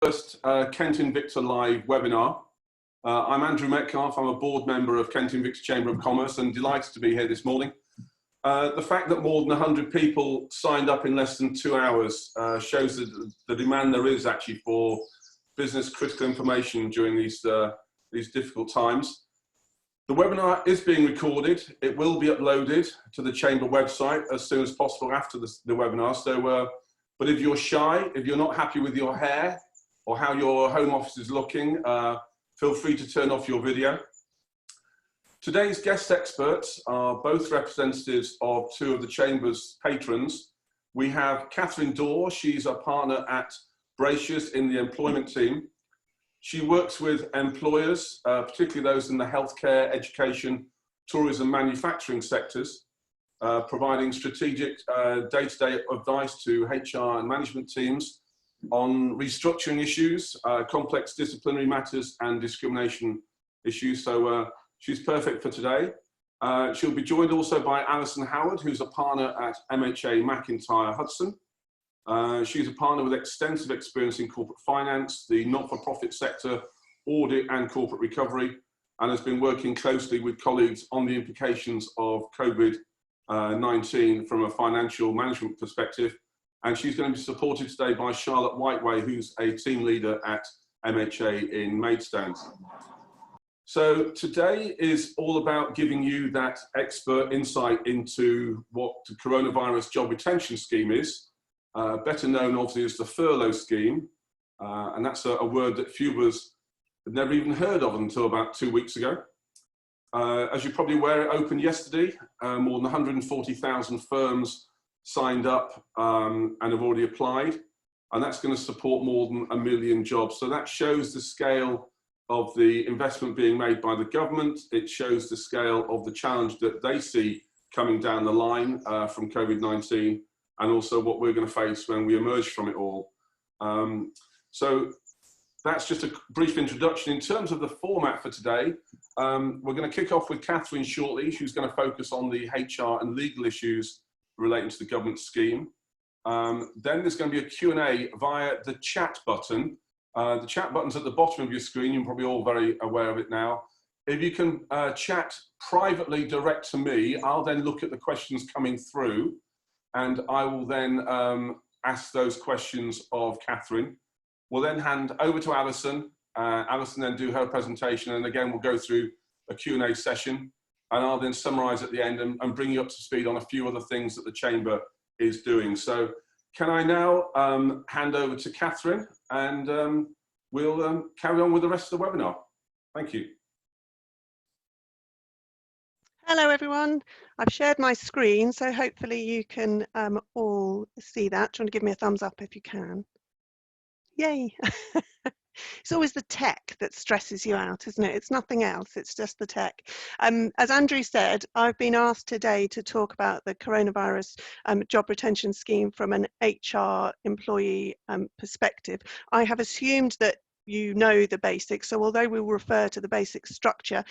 First Kent Invicta live webinar. I'm Andrew Metcalf. I'm a board member of Kent Invicta Chamber of Commerce and delighted to be here this morning. The fact that more than 100 people signed up in less than 2 hours shows the demand there is actually for business critical information during these difficult times. The webinar is being recorded. It will be uploaded to the Chamber website as soon as possible after the webinar. So, but if you're shy, if you're not happy with your hair, or how your home office is looking, feel free to turn off your video. Today's guest experts are both representatives of two of the Chamber's patrons. We have Catherine Daw. She's a partner at Brachers in the employment team. She works with employers, particularly those in the healthcare, education, tourism, manufacturing sectors, providing strategic day-to-day advice to HR and management teams on restructuring issues, complex disciplinary matters and discrimination issues. So she's perfect for today. She'll be joined also by Alyson Howard, who's a partner at MHA MacIntyre Hudson. She's a partner with extensive experience in corporate finance, the not-for-profit sector, audit and corporate recovery, and has been working closely with colleagues on the implications of COVID-19 from a financial management perspective. And she's going to be supported today by Charlotte Whiteway, who's a team leader at MHA in Maidstone. So today is all about giving you that expert insight into what the coronavirus job retention scheme is, better known obviously as the furlough scheme. And that's a word that few of us had never even heard of until about 2 weeks ago. As you're probably aware, it opened yesterday. More than 140,000 firms signed up and have already applied, and that's going to support more than 1 million jobs. So that shows the scale of the investment being made by the government. It shows the scale of the challenge that they see coming down the line from COVID-19, and also what we're going to face when we emerge from it all. So that's just a brief introduction. In terms of the format for today, we're going to kick off with Catherine shortly. She's going to focus on the HR and legal issues relating to the government scheme. Then there's going to be a Q&A via the chat button. The chat button's at the bottom of your screen. You're probably all very aware of it now. If you can chat privately direct to me, I'll then look at the questions coming through, and I will then ask those questions of Catherine. We'll then hand over to Alyson. Alyson then do her presentation, and again we'll go through a Q&A session. And I'll then summarise at the end and bring you up to speed on a few other things that the Chamber is doing. So can I now hand over to Catherine, and we'll carry on with the rest of the webinar. Thank you. Hello everyone, I've shared my screen, so hopefully you can all see that. Do you want to give me a thumbs up if you can? Yay! It's always the tech that stresses you out, isn't it? It's nothing else, it's just the tech. As Andrew said, I've been asked today to talk about the coronavirus job retention scheme from an HR employee perspective. I have assumed that you know the basics, so although we will refer to the basic structure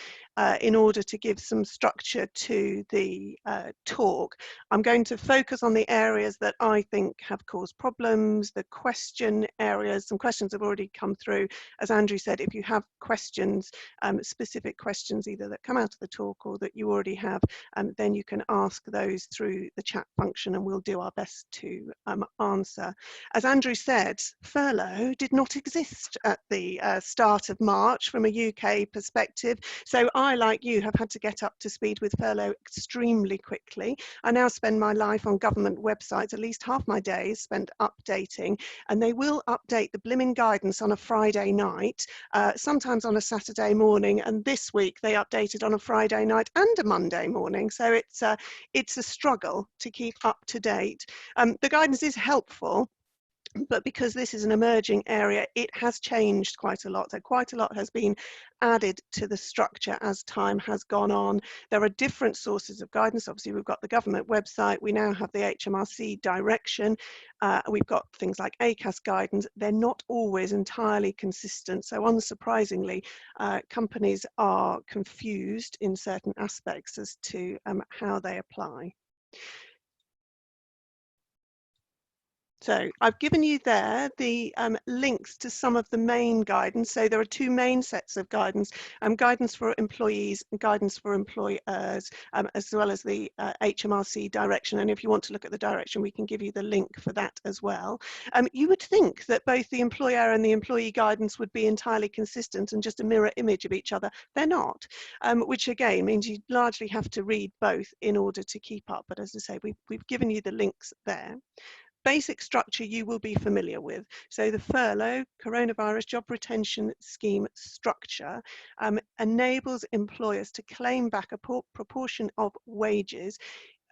in order to give some structure to the talk, I'm going to focus on the areas that I think have caused problems, the question areas. Some questions have already come through. As Andrew said, if you have questions, specific questions either that come out of the talk or that you already have, then you can ask those through the chat function and we'll do our best to answer. As Andrew said, furlough did not exist at the start of March from a UK perspective. So I, like you, have had to get up to speed with furlough extremely quickly. I now spend my life on government websites, at least half my day is spent updating, and they will update the blimmin' guidance on a Friday night, sometimes on a Saturday morning, and this week they updated on a Friday night and a Monday morning. So it's a struggle to keep up to date. The guidance is helpful, but because this is an emerging area, it has changed quite a lot. So quite a lot has been added to the structure as time has gone on. There are different sources of guidance. Obviously, we've got the government website. We now have the HMRC direction. We've got things like ACAS guidance. They're not always entirely consistent. So unsurprisingly, companies are confused in certain aspects as to how they apply. So I've given you there the links to some of the main guidance. So there are two main sets of guidance, guidance for employees and guidance for employers, as well as the HMRC direction. And if you want to look at the direction, we can give you the link for that as well. You would think that both the employer and the employee guidance would be entirely consistent and just a mirror image of each other. They're not, which again means you largely have to read both in order to keep up. But as I say, we've given you the links there. Basic structure you will be familiar with. So the furlough coronavirus job retention scheme structure enables employers to claim back a proportion of wages.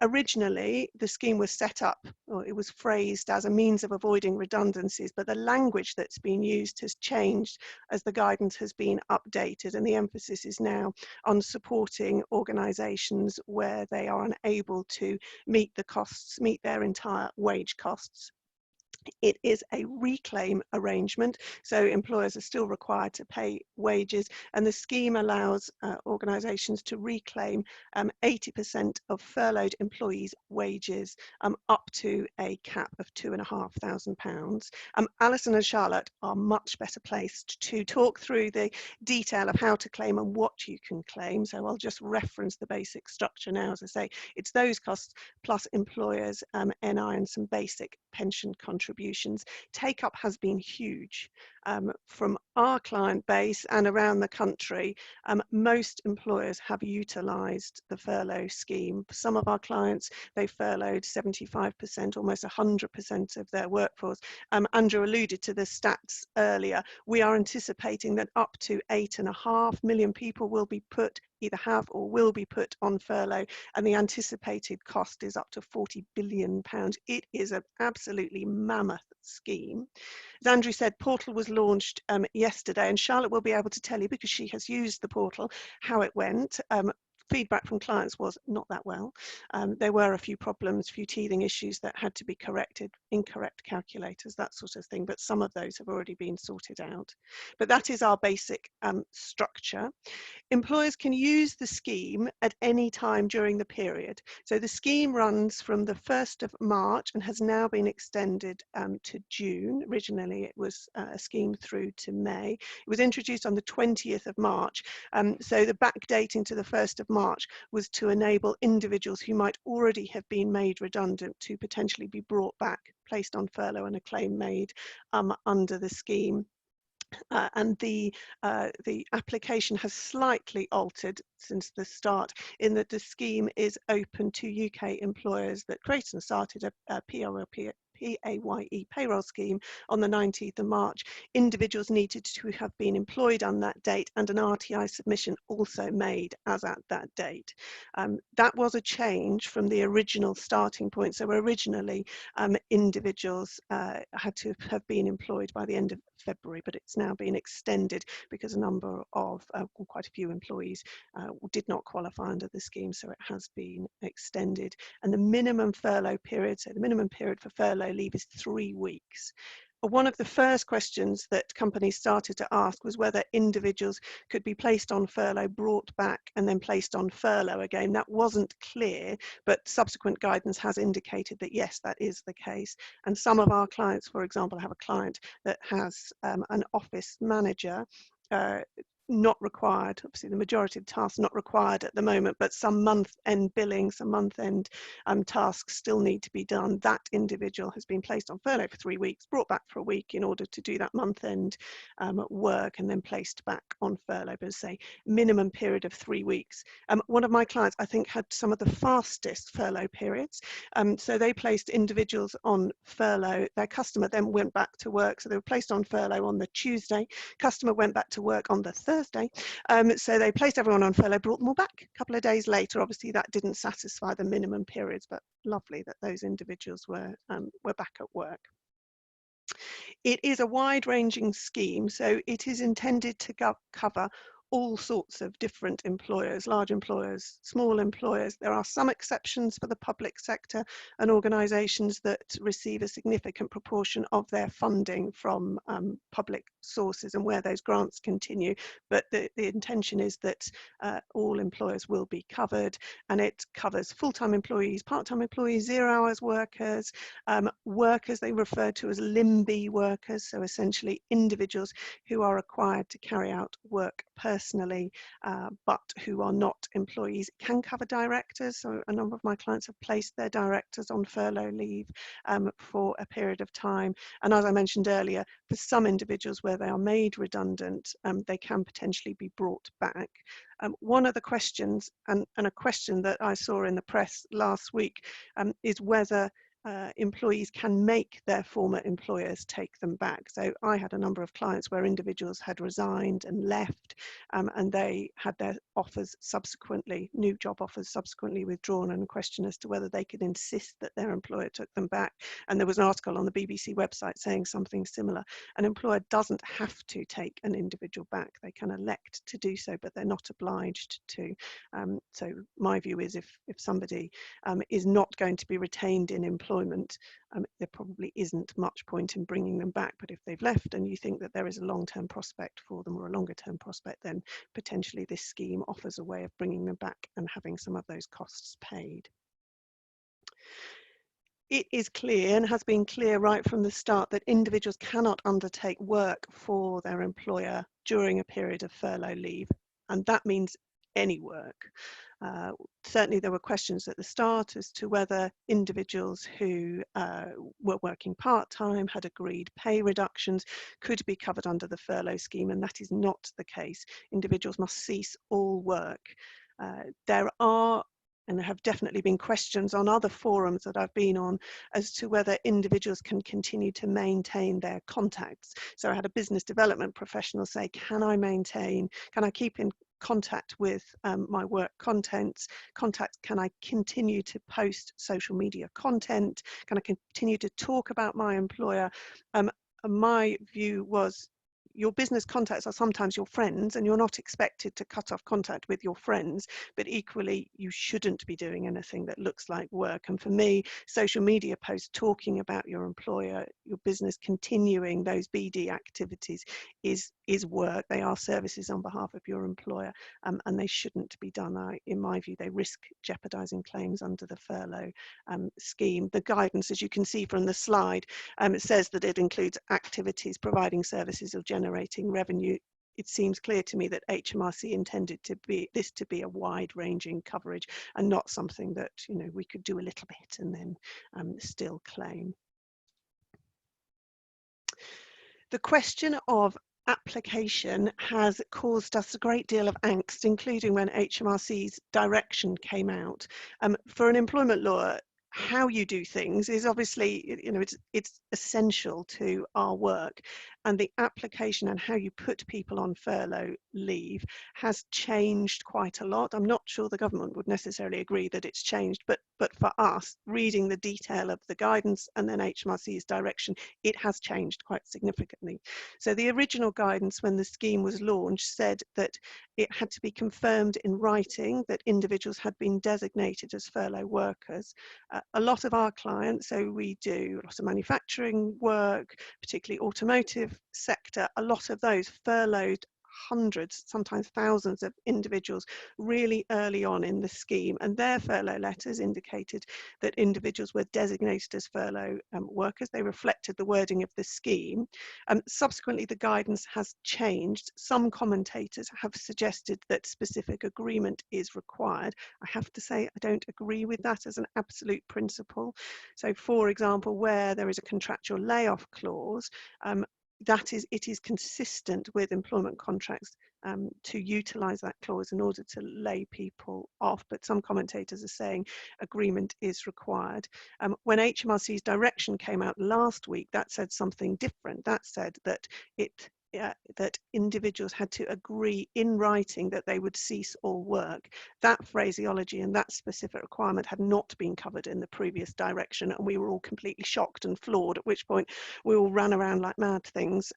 Originally, the scheme was set up, or it was phrased as a means of avoiding redundancies, but the language that's been used has changed as the guidance has been updated, and the emphasis is now on supporting organisations where they are unable to meet the costs, meet their entire wage costs. It is a reclaim arrangement, so employers are still required to pay wages, and the scheme allows organisations to reclaim 80% of furloughed employees' wages up to a cap of £2,500. Alyson and Charlotte are much better placed to talk through the detail of how to claim and what you can claim, so I'll just reference the basic structure now. As I say, it's those costs plus employers' NI and some basic pension contributions. Take up has been huge from our client base and around the country. Most employers have utilised the furlough scheme. For some of our clients, they furloughed 75%, almost 100% of their workforce. Andrew alluded to the stats earlier. We are anticipating that up to 8.5 million people will be put, either have or will be put on furlough, and the anticipated cost is up to £40 billion. It is an absolutely mammoth scheme. As Andrew said, portal was launched yesterday, and Charlotte will be able to tell you, because she has used the portal, how it went. Feedback from clients was not that well. There were a few problems, a few teething issues that had to be corrected, incorrect calculators, that sort of thing, but some of those have already been sorted out. But that is our basic structure. Employers can use the scheme at any time during the period. So the scheme runs from the 1st of March and has now been extended to June. Originally, it was a scheme through to May. It was introduced on the 20th of March. So the backdating to the 1st of March was to enable individuals who might already have been made redundant to potentially be brought back, placed on furlough, and a claim made under the scheme. And the application has slightly altered since the start, in that the scheme is open to UK employers that created and started a PAYE payroll scheme on the 19th of March. Individuals needed to have been employed on that date and an RTI submission also made as at that date. That was a change from the original starting point. So originally individuals had to have been employed by the end of February, but it's now been extended because a number of, quite a few employees did not qualify under the scheme, so it has been extended. And the minimum furlough period, so the minimum period for furlough leave is 3 weeks. One of the first questions that companies started to ask was whether individuals could be placed on furlough, brought back, and then placed on furlough again. That wasn't clear, but subsequent guidance has indicated that yes, that is the case. And some of our clients, for example, have a client that has an office manager not required, obviously the majority of tasks not required at the moment, but some month-end billing, some month-end tasks still need to be done. That individual has been placed on furlough for 3 weeks, brought back for a week in order to do that month-end work, and then placed back on furlough, but say minimum period of 3 weeks. One of my clients, I think, had some of the fastest furlough periods. So they placed individuals on furlough. Their customer then went back to work. So they were placed on furlough on the Tuesday. Customer went back to work on the Thursday. So they placed everyone on furlough, brought them all back a couple of days later. Obviously, that didn't satisfy the minimum periods, but lovely that those individuals were back at work. It is a wide-ranging scheme, so it is intended to cover all sorts of different employers, large employers, small employers. There are some exceptions for the public sector and organisations that receive a significant proportion of their funding from public sources and where those grants continue. But the intention is that all employers will be covered, and it covers full-time employees, part-time employees, 0 hours workers, workers they refer to as LIMBY workers, so essentially individuals who are required to carry out work personally, but who are not employees. It can cover directors, so a number of my clients have placed their directors on furlough leave for a period of time. And as I mentioned earlier, for some individuals where they are made redundant, they can potentially be brought back. One of the questions, and a question that I saw in the press last week, is whether employees can make their former employers take them back. So I had a number of clients where individuals had resigned and left, and they had their offers subsequently, new job offers subsequently withdrawn, and a question as to whether they could insist that their employer took them back. And there was an article on the BBC website saying something similar. An employer doesn't have to take an individual back. They can elect to do so, but they're not obliged to. So my view is if somebody is not going to be retained in employment, there probably isn't much point in bringing them back. But if they've left and you think that there is a long-term prospect for them or a longer-term prospect, then potentially this scheme offers a way of bringing them back and having some of those costs paid. It is clear, and has been clear right from the start, that individuals cannot undertake work for their employer during a period of furlough leave, and that means any work. Certainly there were questions at the start as to whether individuals who were working part-time, had agreed pay reductions, could be covered under the furlough scheme, and that is not the case. Individuals must cease all work. There are, and there have definitely been questions on other forums that I've been on as to whether individuals can continue to maintain their contacts. So I had a business development professional say, can I keep in contact with my work contacts? Can I continue to post social media content? Can I continue to talk about my employer? My view was, your business contacts are sometimes your friends, and you're not expected to cut off contact with your friends, but equally you shouldn't be doing anything that looks like work. And for me, social media posts talking about your employer, your business, continuing those BD activities is work. They are services on behalf of your employer, and they shouldn't be done. In my view, they risk jeopardizing claims under the furlough scheme. The guidance, as you can see from the slide, it says that it includes activities providing services or generating revenue. It seems clear to me that HMRC intended this to be a wide-ranging coverage, and not something that, you know, we could do a little bit and then still claim. The question of application has caused us a great deal of angst, including when HMRC's direction came out. For an employment law, how you do things is obviously, you know, it's essential to our work, and the application and how you put people on furlough leave has changed quite a lot. I'm not sure the government would necessarily agree that it's changed, but for us, reading the detail of the guidance and then HMRC's direction, it has changed quite significantly. So the original guidance when the scheme was launched said that it had to be confirmed in writing that individuals had been designated as furlough workers. A lot of our clients, so we do a lot of manufacturing work, particularly automotive sector, a lot of those furloughed hundreds, sometimes thousands of individuals really early on in the scheme, and their furlough letters indicated that individuals were designated as furlough workers. They reflected the wording of the scheme. Subsequently, the guidance has changed. Some commentators have suggested that specific agreement is required. I have to say I don't agree with that as an absolute principle. So, for example, where there is a contractual layoff clause, it is consistent with employment contracts to utilise that clause in order to lay people off, but some commentators are saying agreement is required. When HMRC's direction came out last week, that said something different. That said that it that individuals had to agree in writing that they would cease all work. That phraseology and that specific requirement had not been covered in the previous direction, and we were all completely shocked and floored, at which point we all ran around like mad things,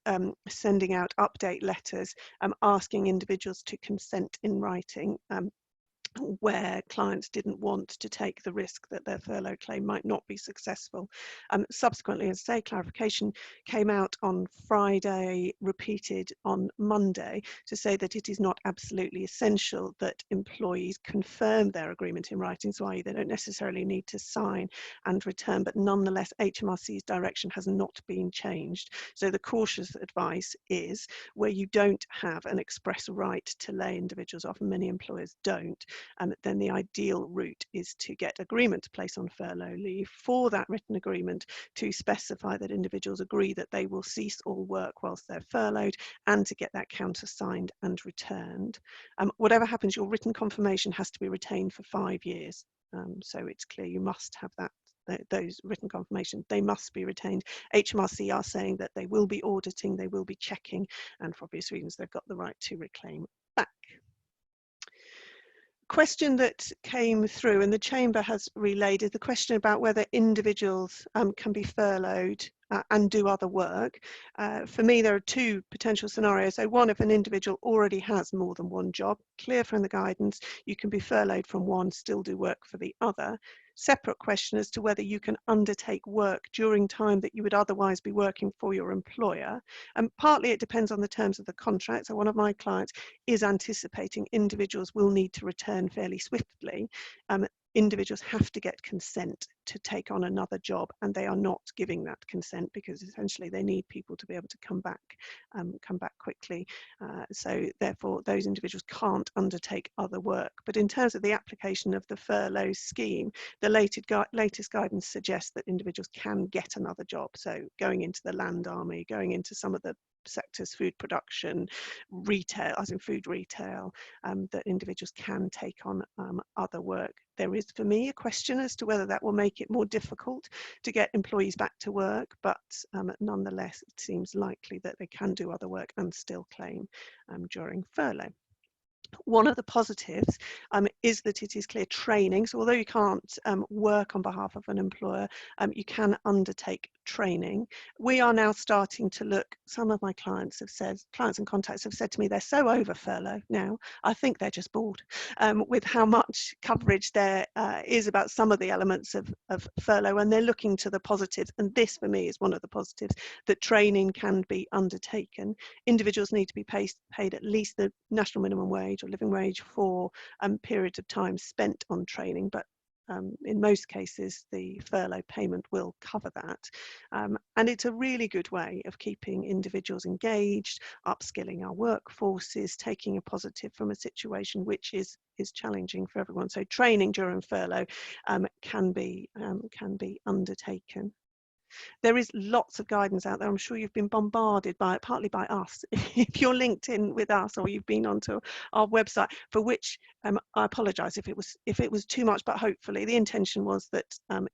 sending out update letters, asking individuals to consent in writing, where clients didn't want to take the risk that their furlough claim might not be successful. Subsequently, as I say, clarification came out on Friday, repeated on Monday, to say that it is not absolutely essential that employees confirm their agreement in writing, so i.e. they don't necessarily need to sign and return, but nonetheless HMRC's direction has not been changed. So the cautious advice is, where you don't have an express right to lay individuals off, and many employers don't, then the ideal route is to get agreement to place on furlough leave, for that written agreement to specify that individuals agree that they will cease all work whilst they're furloughed, and to get that countersigned and returned. Whatever happens, your written confirmation has to be retained for 5 years. So it's clear you must have that. Those written confirmations, they must be retained. HMRC are saying that they will be auditing, they will be checking, and for obvious reasons they've got the right to reclaim back. Question that came through and the Chamber has relayed is the question about whether individuals can be furloughed and do other work. For me, there are two potential scenarios. So one, if an individual already has more than one job, clear from the guidance, you can be furloughed from one, still do work for the other. Separate question as to whether you can undertake work during time that you would otherwise be working for your employer. And partly it depends on the terms of the contract. So one of my clients is anticipating individuals will need to return fairly swiftly. Individuals have to get consent to take on another job, and they are not giving that consent because essentially they need people to be able to come back quickly. So therefore those individuals can't undertake other work. But in terms of the application of the furlough scheme, the latest guidance suggests that individuals can get another job. So going into the land army, going into some of the sectors, food production, retail, as in food retail, that individuals can take on other work. There is, for me, a question as to whether that will make it more difficult to get employees back to work, but nonetheless, it seems likely that they can do other work and still claim during furlough. One of the positives is that it is clear training. So although you can't work on behalf of an employer, you can undertake training. We are now starting to look, some of my clients have said, clients and contacts have said to me, they're so over furlough now, I think they're just bored with how much coverage there is about some of the elements of furlough, and they're looking to the positives. And this for me is one of the positives, that training can be undertaken. Individuals need to be paid at least the national minimum wage or living wage for periods of time spent on training, but in most cases the furlough payment will cover that, and it's a really good way of keeping individuals engaged, upskilling our workforces, taking a positive from a situation which is challenging for everyone. So training during furlough can be undertaken. There is lots of guidance out there. I'm sure you've been bombarded by it, partly by us. If you're linked in with us or you've been onto our website, for which I apologise if it was too much, but hopefully the intention was that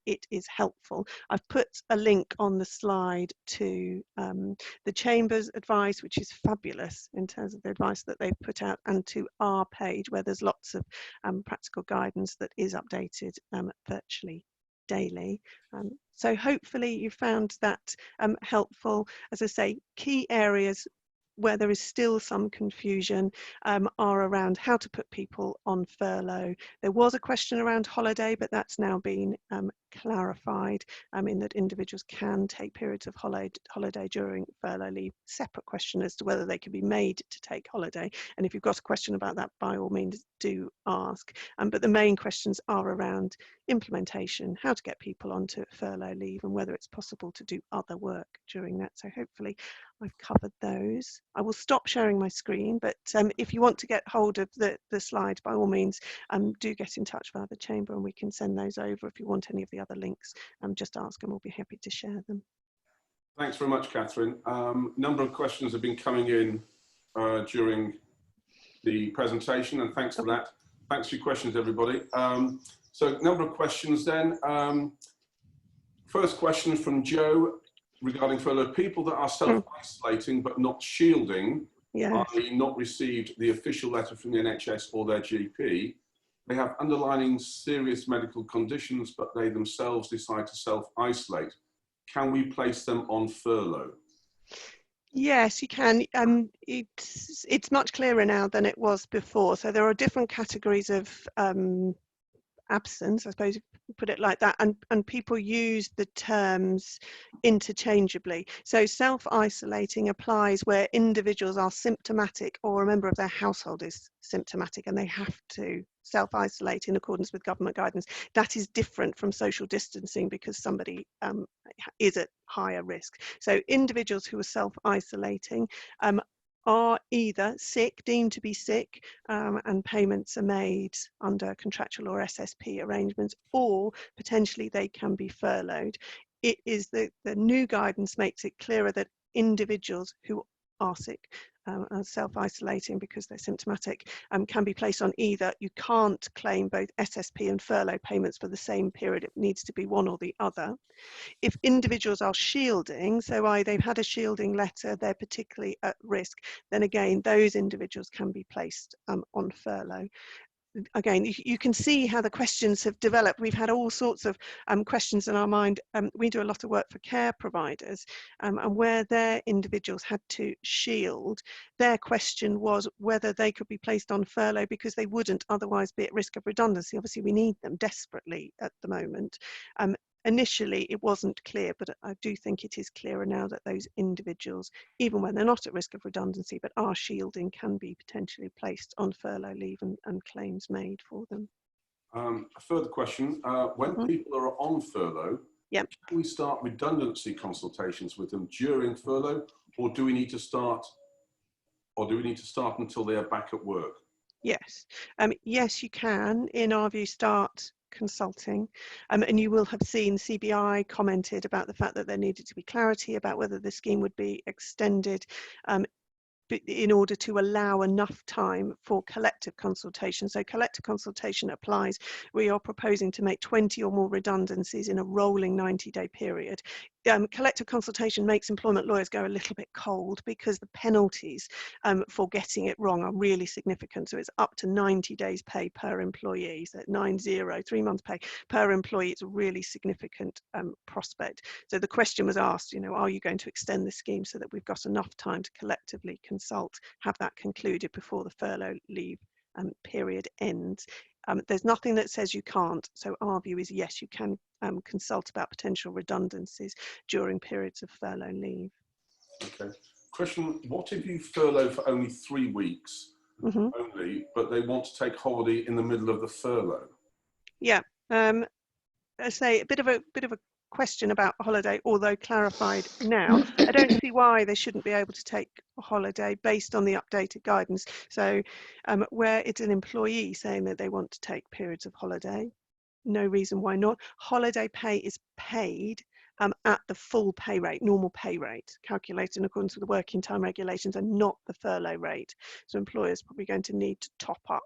it is helpful. I've put a link on the slide to the Chamber's advice, which is fabulous in terms of the advice that they've put out, and to our page where there's lots of practical guidance that is updated virtually daily. So hopefully you found that helpful. As I say, key areas where there is still some confusion are around how to put people on furlough. There was a question around holiday, but that's now been clarified in that individuals can take periods of holiday during furlough leave. Separate question as to whether they can be made to take holiday, and if you've got a question about that, by all means do ask. But the main questions are around implementation, how to get people onto furlough leave, and whether it's possible to do other work during that. So hopefully I've covered those. I will stop sharing my screen, but if you want to get hold of the slide, by all means do get in touch via the Chamber and we can send those over. If you want any of the other links, just ask and we'll be happy to share them. Thanks very much, Catherine. Number of questions have been coming in during the presentation, and thanks for that. Thanks for your questions, everybody. So number of questions then. First question from Joe. regarding furlough, people that are self-isolating but not shielding, Yes. i.e. not received the official letter from the NHS or their GP, they have underlying serious medical conditions, but they themselves decide to self-isolate. Can we place them on furlough? Yes, you can. It's much clearer now than it was before. So there are different categories of absence, I suppose, if you put it like that, and people use the terms interchangeably. So self-isolating applies where individuals are symptomatic or a member of their household is symptomatic and they have to self-isolate in accordance with government guidance. That is different from social distancing because somebody is at higher risk. So individuals who are self-isolating are either sick, deemed to be sick, and payments are made under contractual or SSP arrangements, or potentially they can be furloughed. It is the new guidance makes it clearer that individuals who are sick and self-isolating because they're symptomatic can be placed on either. You can't claim both SSP and furlough payments for the same period. It needs to be one or the other. If individuals are shielding, so they've had a shielding letter, they're particularly at risk, then again, those individuals can be placed on furlough. Again, you can see how the questions have developed. We've had all sorts of questions in our mind. We do a lot of work for care providers, and where their individuals had to shield, their question was whether they could be placed on furlough because they wouldn't otherwise be at risk of redundancy. Obviously, we need them desperately at the moment. Initially, it wasn't clear, but I do think it is clearer now that those individuals, even when they're not at risk of redundancy, but are shielding, can be potentially placed on furlough leave and claims made for them. A further question, when people are on furlough, yep. Can we start redundancy consultations with them during furlough, or do we need to start until they are back at work? Yes, yes, you can, in our view, start consulting, and you will have seen CBI commented about the fact that there needed to be clarity about whether the scheme would be extended in order to allow enough time for collective consultation. So collective consultation applies. We are proposing to make 20 or more redundancies in a rolling 90-day period. Collective consultation makes employment lawyers go a little bit cold because the penalties for getting it wrong are really significant. So it's up to 90 days pay per employee. So 90, 3 months pay per employee. It's a really significant prospect. So the question was asked, are you going to extend the scheme so that we've got enough time to collectively consult, have that concluded before the furlough leave period ends? There's nothing that says you can't. So our view is yes, you can consult about potential redundancies during periods of furlough leave. Okay. Question, what if you furlough for only 3 weeks only, but they want to take holiday in the middle of the furlough? Yeah, I say a bit of a question about holiday, although clarified now. I don't see why they shouldn't be able to take a holiday based on the updated guidance. So where it's an employee saying that they want to take periods of holiday, no reason why not. Holiday pay is paid at the full pay rate, normal pay rate, calculated in accordance with the working time regulations and not the furlough rate. So employers are probably going to need to top up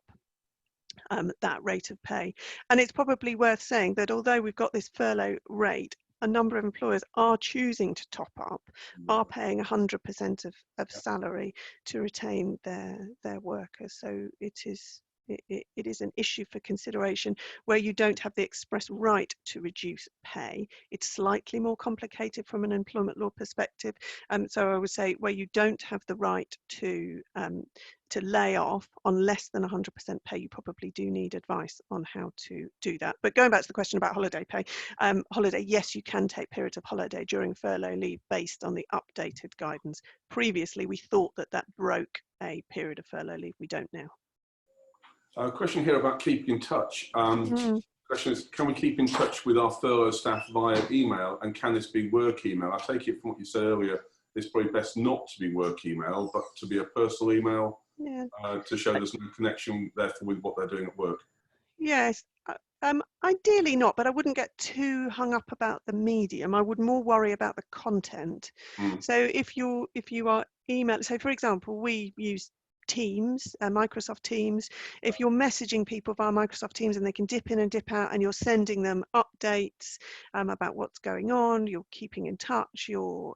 that rate of pay. And it's probably worth saying that although we've got this furlough rate, a number of employers are choosing to top up, are paying 100% of salary to retain their workers. So it is an issue for consideration where you don't have the express right to reduce pay. It's slightly more complicated from an employment law perspective. So I would say where you don't have the right to lay off on less than 100% pay, you probably do need advice on how to do that. But going back to the question about holiday pay, holiday, yes, you can take periods of holiday during furlough leave based on the updated guidance. Previously, we thought that broke a period of furlough leave. We don't now. A question here about keeping in touch. Question is, can we keep in touch with our furlough staff via email, and can this be work email? I take it from what you said earlier, it's probably best not to be work email, but to be a personal email, to show there's no connection therefore with what they're doing at work. Yes, ideally not, but I wouldn't get too hung up about the medium. I would more worry about the content. So if you are email, so for example, we use Teams, Microsoft Teams. If you're messaging people via Microsoft Teams and they can dip in and dip out, and you're sending them updates about what's going on, you're keeping in touch, you're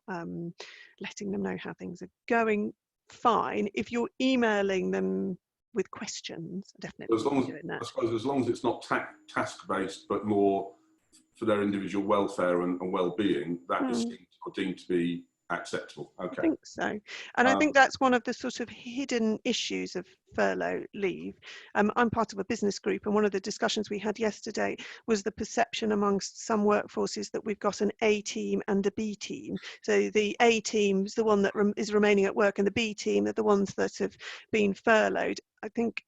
letting them know how things are going, fine. If you're emailing them with questions, definitely doing that. I suppose as long as it's not task-based, but more for their individual welfare and well-being, that is deemed to be acceptable. Okay. I think so. And I think that's one of the sort of hidden issues of furlough leave. I'm part of a business group, and one of the discussions we had yesterday was the perception amongst some workforces that we've got an A team and a B team. So the A team's the one that is remaining at work, and the B team are the ones that have been furloughed. I think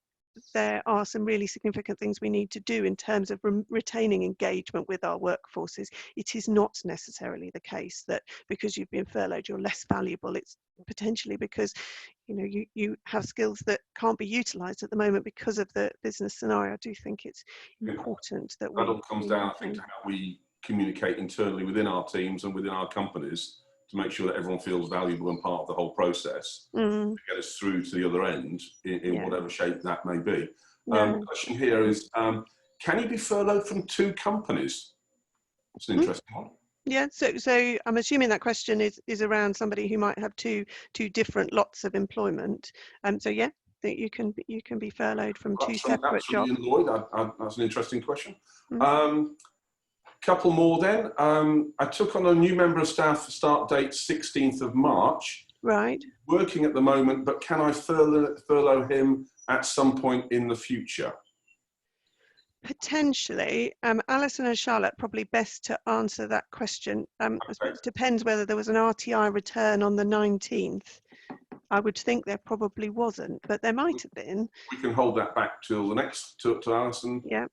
there are some really significant things we need to do in terms of retaining engagement with our workforces. It is not necessarily the case that because you've been furloughed you're less valuable. It's potentially because you have skills that can't be utilised at the moment because of the business scenario. I do think it's important that that all comes down, I think, to how we communicate internally within our teams and within our companies to make sure that everyone feels valuable and part of the whole process to get us through to the other end in whatever shape that may be. The question here is, can you be furloughed from 2 companies? It's an interesting one. Yeah, so I'm assuming that question is around somebody who might have two different lots of employment. So yeah, that you can be furloughed from 2 separate jobs. Lloyd, that's an interesting question. Couple more then. I took on a new member of staff for start date 16th of March. Right. Working at the moment, but can I furlough him at some point in the future? Potentially. Alyson and Charlotte probably best to answer that question. I suppose it depends whether there was an RTI return on the 19th. I would think there probably wasn't, but there might have been. We can hold that back till the next to Alyson. Yeah.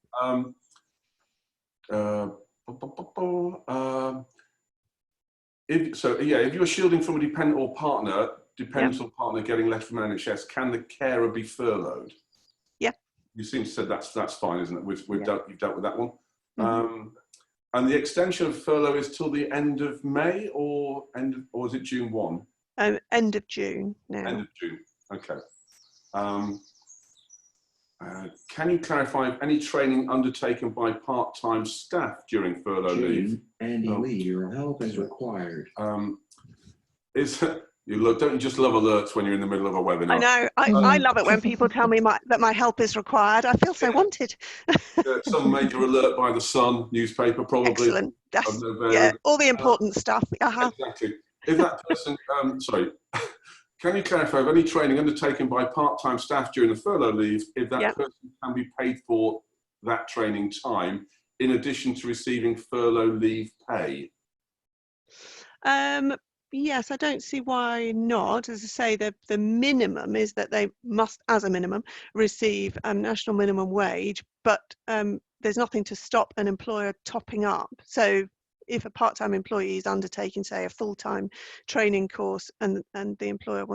If you're shielding from a dependent or partner, or partner getting left from NHS, can the carer be furloughed? Yeah. You seem to say that's fine, isn't it? You've dealt with that one. And the extension of furlough is till the end of May or is it June 1? End of June now. End of June. Okay. Can you clarify if any training undertaken by part-time staff during furlough leave? Andy Lee, your help is required. Don't you just love alerts when you're in the middle of a webinar? I know. I love it when people tell me that my help is required. I feel so wanted. Some major alert by the Sun newspaper, probably. Excellent. All the important stuff. Exactly. If that person, can you clarify if any training undertaken by part-time staff during the furlough leave, if that person can be paid for that training time in addition to receiving furlough leave pay? Yes, I don't see why not. As I say, the minimum is that they must, as a minimum, receive national minimum wage, but there's nothing to stop an employer topping up. So if a part-time employee is undertaking, say, a full-time training course and the employer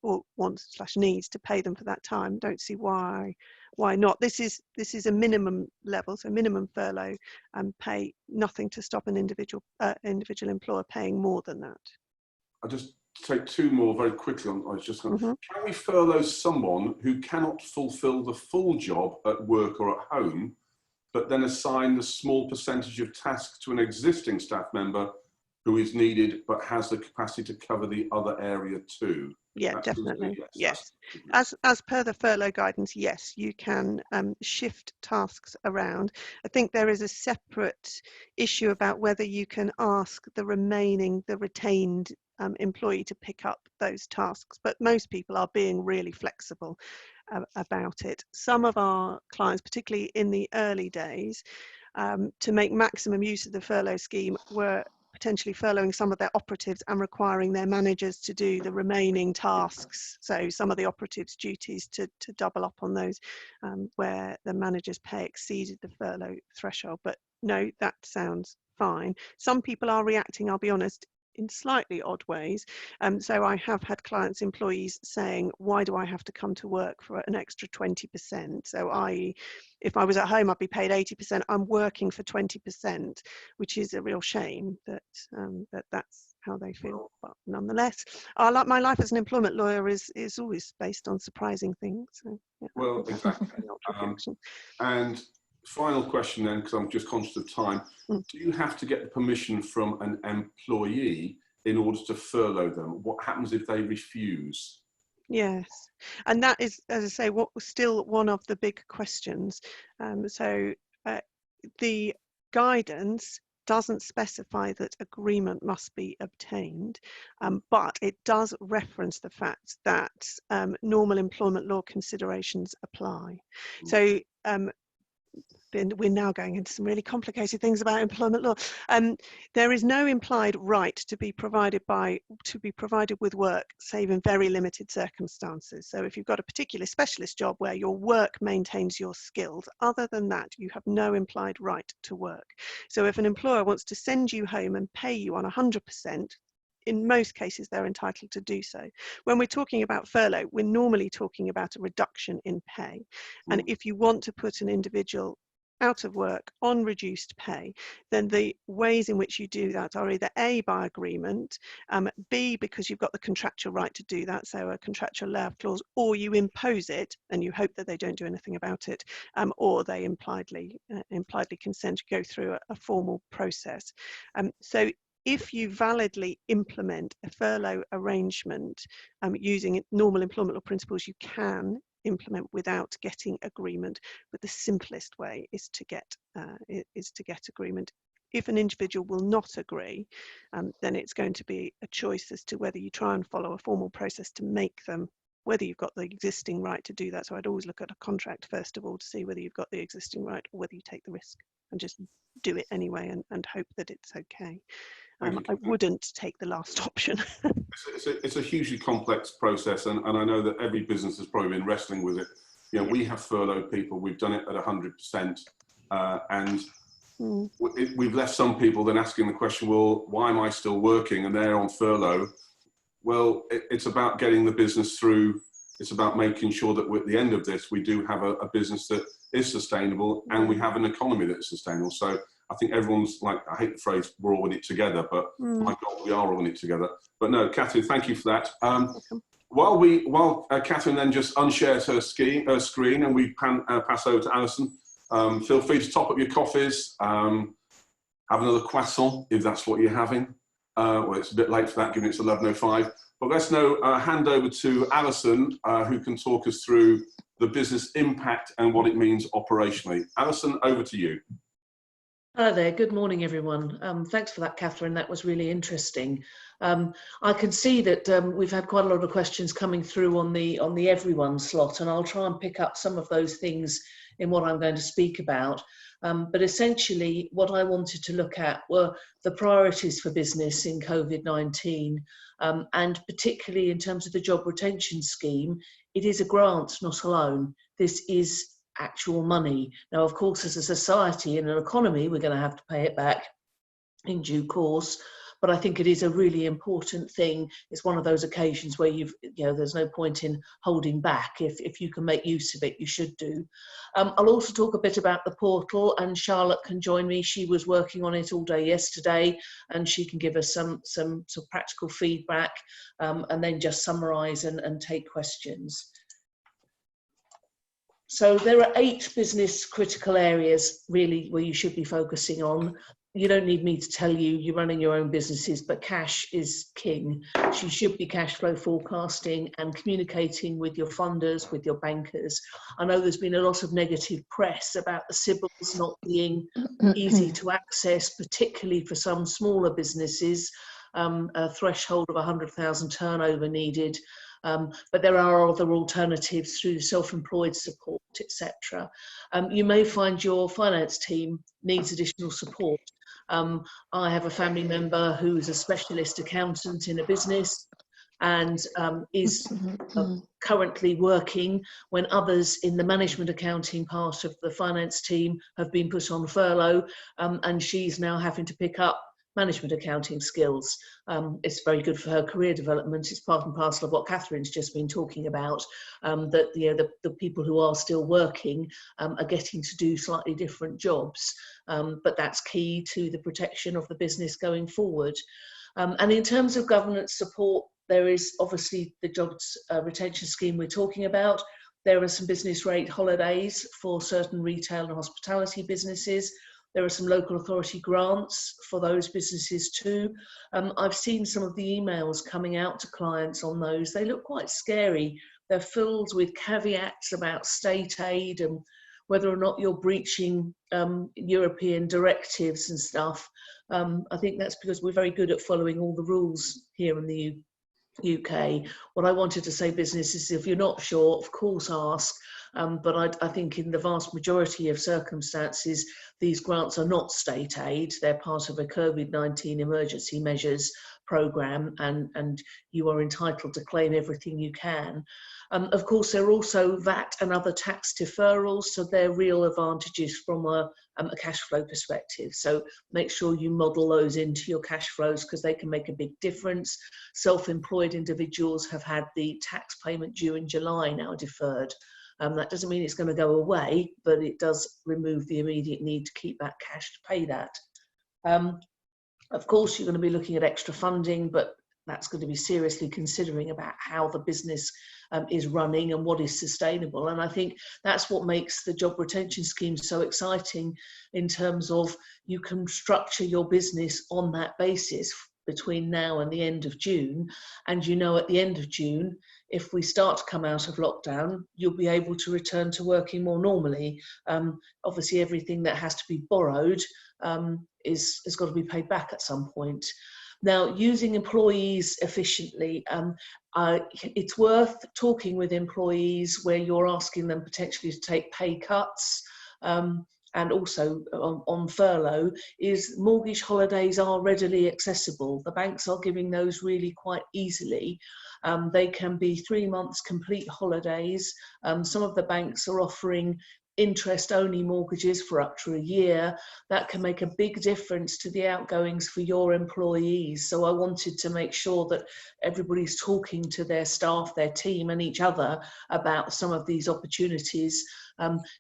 wants/needs to pay them for that time, don't see why not. This is a minimum level, so minimum furlough pay, nothing to stop an individual employer paying more than that. I'll just take 2 more very quickly. Can we furlough someone who cannot fulfill the full job at work or at home, but then assign the small percentage of tasks to an existing staff member who is needed but has the capacity to cover the other area too? Yeah, definitely. Yes. As per the furlough guidance, yes, you can shift tasks around. I think there is a separate issue about whether you can ask the retained employee to pick up those tasks, but most people are being really flexible about it. Some of our clients, particularly in the early days, to make maximum use of the furlough scheme, were potentially furloughing some of their operatives and requiring their managers to do the remaining tasks. So some of the operatives' duties to double up on those where the manager's pay exceeded the furlough threshold. But no, that sounds fine. Some people are reacting, I'll be honest, in slightly odd ways. So I have had clients, employees saying, why do I have to come to work for an extra 20%? So if I was at home, I'd be paid 80%. I'm working for 20%, which is a real shame that how they feel. But nonetheless, my life as an employment lawyer is always based on surprising things. So, yeah, Well, exactly. And final question then, because I'm just conscious of time. Do you have to get the permission from an employee in order to furlough them? What happens if they refuse? Yes, and that is, as I say, what was still one of the big questions. The guidance doesn't specify that agreement must be obtained, but it does reference the fact that normal employment law considerations apply. So we're now going into some really complicated things about employment law. There is no implied right to be provided with work, save in very limited circumstances. So if you've got a particular specialist job where your work maintains your skills, other than that, you have no implied right to work. So if an employer wants to send you home and pay you on 100%, in most cases, they're entitled to do so. When we're talking about furlough, we're normally talking about a reduction in pay. And if you want to put an individual out of work on reduced pay, then the ways in which you do that are either A, by agreement, B, because you've got the contractual right to do that, so a contractual layoff clause, or you impose it and you hope that they don't do anything about it, or they impliedly consent to go through a formal process. So if you validly implement a furlough arrangement using normal employment law principles, you can implement without getting agreement, but the simplest way is to get agreement. If an individual will not agree, then it's going to be a choice as to whether you try and follow a formal process to make them, whether you've got the existing right to do that. So I'd always look at a contract first of all to see whether you've got the existing right or whether you take the risk and just do it anyway and hope that it's okay. I wouldn't take the last option. It's a hugely complex process, and I know that every business has probably been wrestling with it. You know, we have furloughed people, we've done it at 100%, and we've left some people then asking the question, well, why am I still working and they're on furlough? Well, it's about getting the business through. It's about making sure that at the end of this, we do have a business that is sustainable and we have an economy that is sustainable. So I think everyone's like, I hate the phrase, we're all in it together, but my God, we are all in it together. But no, Catherine, thank you for that. While Catherine then just unshares her screen and we pass over to Alyson, feel free to top up your coffees, have another croissant if that's what you're having. Well, it's a bit late for that, given it's 11:05. But let's now hand over to Alyson, who can talk us through the business impact and what it means operationally. Alyson, over to you. Hello there. Good morning, everyone. Thanks for that, Catherine. That was really interesting. I can see that we've had quite a lot of questions coming through on the everyone slot, and I'll try and pick up some of those things in what I'm going to speak about. But essentially, what I wanted to look at were the priorities for business in COVID-19, and particularly in terms of the job retention scheme. It is a grant, not a loan. This is actual money. Now, of course, as a society and an economy, we're going to have to pay it back in due course. But I think it is a really important thing. It's one of those occasions where there's no point in holding back. If you can make use of it, you should do. I'll also talk a bit about the portal, and Charlotte can join me. She was working on it all day yesterday, and she can give us some practical feedback, and then just summarise and take questions. So there are 8 business critical areas really where you should be focusing on. You don't need me to tell you, you're running your own businesses, but cash is king. So you should be cash flow forecasting and communicating with your funders, with your bankers. I know there's been a lot of negative press about the CBILS not being easy to access, particularly for some smaller businesses, a threshold of 100,000 turnover needed. But there are other alternatives through self-employed support, etc. You may find your finance team needs additional support. I have a family member who is a specialist accountant in a business and is currently working when others in the management accounting part of the finance team have been put on furlough, and she's now having to pick up management accounting skills. It's very good for her career development. It's part and parcel of what Catherine's just been talking about, that the people who are still working are getting to do slightly different jobs, but that's key to the protection of the business going forward. And in terms of governance support, there is obviously the jobs retention scheme we're talking about. There are some business rate holidays for certain retail and hospitality businesses. There are some local authority grants for those businesses too. I've seen some of the emails coming out to clients on those. They look quite scary. They're filled with caveats about state aid and whether or not you're breaching European directives and stuff. I think that's because we're very good at following all the rules here in the UK. What I wanted to say, businesses, if you're not sure, of course ask. But I think in the vast majority of circumstances, these grants are not state aid. They're part of a COVID-19 emergency measures programme, and you are entitled to claim everything you can. Of course, there are also VAT and other tax deferrals, so they're real advantages from a cash flow perspective. So make sure you model those into your cash flows because they can make a big difference. Self-employed individuals have had the tax payment due in July now deferred. That doesn't mean it's going to go away, but it does remove the immediate need to keep that cash to pay that. Of course, you're going to be looking at extra funding, but that's going to be seriously considering about how the business is running and what is sustainable. And I think that's what makes the job retention scheme so exciting in terms of you can structure your business on that basis between now and the end of June. And you know, at the end of June, if we start to come out of lockdown, you'll be able to return to working more normally. Obviously, everything that has to be borrowed has got to be paid back at some point. Now, using employees efficiently, it's worth talking with employees where you're asking them potentially to take pay cuts. And also on furlough, is mortgage holidays are readily accessible. The banks are giving those really quite easily. They can be 3 months complete holidays. Some of the banks are offering interest-only mortgages for up to a year. That can make a big difference to the outgoings for your employees. So I wanted to make sure that everybody's talking to their staff, their team and each other about some of these opportunities.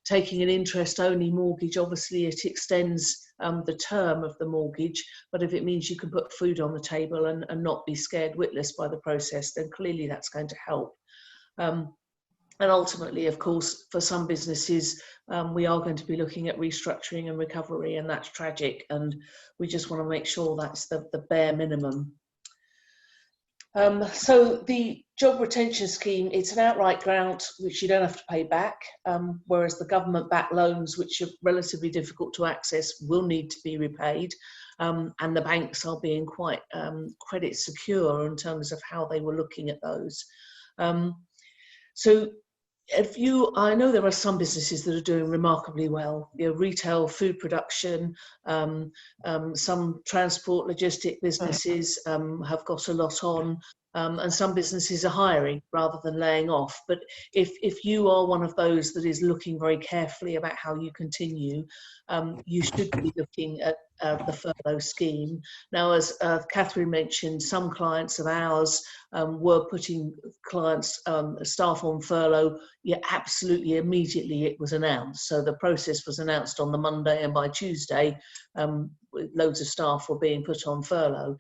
Taking an interest-only mortgage, obviously it extends the term of the mortgage, but if it means you can put food on the table and not be scared witless by the process, then clearly that's going to help. And ultimately, of course, for some businesses, we are going to be looking at restructuring and recovery, and that's tragic. And we just want to make sure that's the bare minimum. So the job retention scheme, it's an outright grant, which you don't have to pay back, whereas the government-backed loans, which are relatively difficult to access, will need to be repaid. And the banks are being quite credit secure in terms of how they were looking at those. So I know there are some businesses that are doing remarkably well. You know, retail, food production, some transport, logistic businesses have got a lot on, and some businesses are hiring rather than laying off. But if you are one of those that is looking very carefully about how you continue, you should be looking at the furlough scheme. Now, as Catherine mentioned, some clients of ours were putting staff on furlough. Yeah, absolutely immediately it was announced. So the process was announced on the Monday, and by Tuesday, loads of staff were being put on furlough.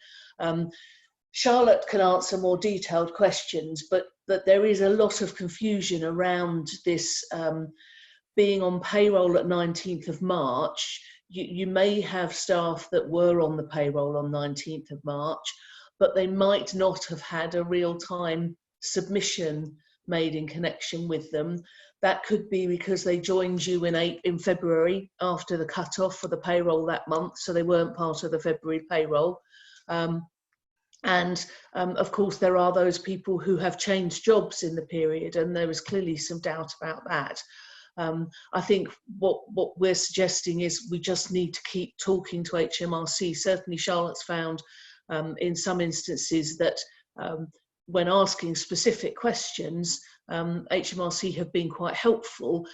Charlotte can answer more detailed questions, but there is a lot of confusion around this being on payroll at 19th of March. You may have staff that were on the payroll on 19th of March, but they might not have had a real-time submission made in connection with them. That could be because they joined you in February after the cut-off for the payroll that month, so they weren't part of the February payroll. And of course, there are those people who have changed jobs in the period, and there is clearly some doubt about that. I think what we're suggesting is we just need to keep talking to HMRC. Certainly Charlotte's found in some instances that when asking specific questions, HMRC have been quite helpful,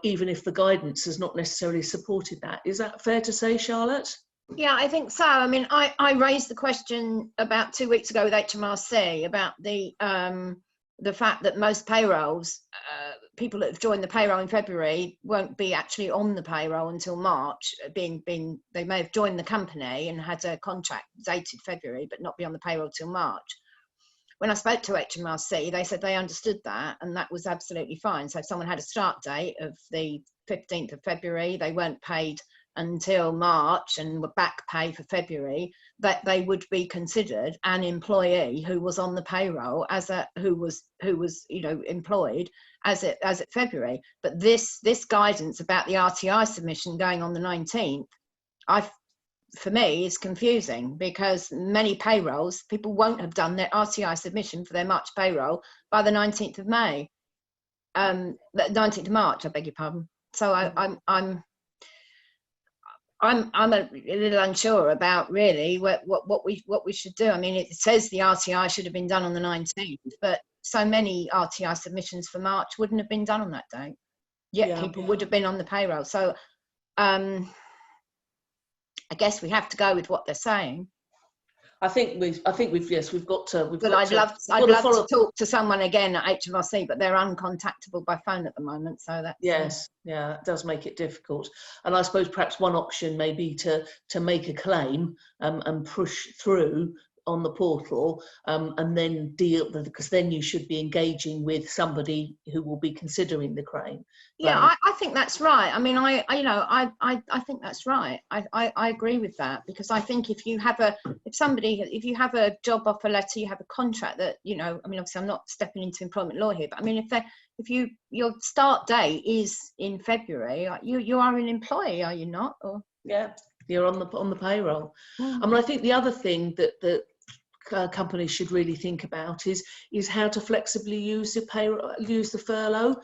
even if the guidance has not necessarily supported that. Is that fair to say, Charlotte? Yeah, I think so. I mean, I raised the question about 2 weeks ago with HMRC about the fact that most payrolls people that have joined the payroll in February won't be actually on the payroll until March. They may have joined the company and had a contract dated February, but not be on the payroll till March. When I spoke to HMRC, they said they understood that, and that was absolutely fine. So if someone had a start date of the 15th of February, they weren't paid until March and were back pay for February, that they would be considered an employee who was on the payroll who was employed as at February. But this guidance about the RTI submission going on the 19th, for me, is confusing, because many payrolls, people won't have done their RTI submission for their March payroll by the 19th of May, the 19th of March, I beg your pardon. So I'm a little unsure about really what we should do. I mean, it says the RTI should have been done on the 19th, but so many RTI submissions for March wouldn't have been done on that date. Yet people would have been on the payroll. So I guess we have to go with what they're saying. I think we've got to. But I'd love to talk to someone again at HMRC, but they're uncontactable by phone at the moment. So that's that does make it difficult. And I suppose perhaps one option may be to make a claim and push through on the portal, and then deal, because then you should be engaging with somebody who will be considering the claim. Yeah, I think that's right. I mean, I think that's right. I agree with that, because I think if you have a job offer letter, you have a contract that, I mean, obviously I'm not stepping into employment law here, but I mean, if your start date is in February, you are an employee, are you not? Or yeah, you're on the payroll. I mean, I think the other thing that companies should really think about is how to flexibly use the furlough.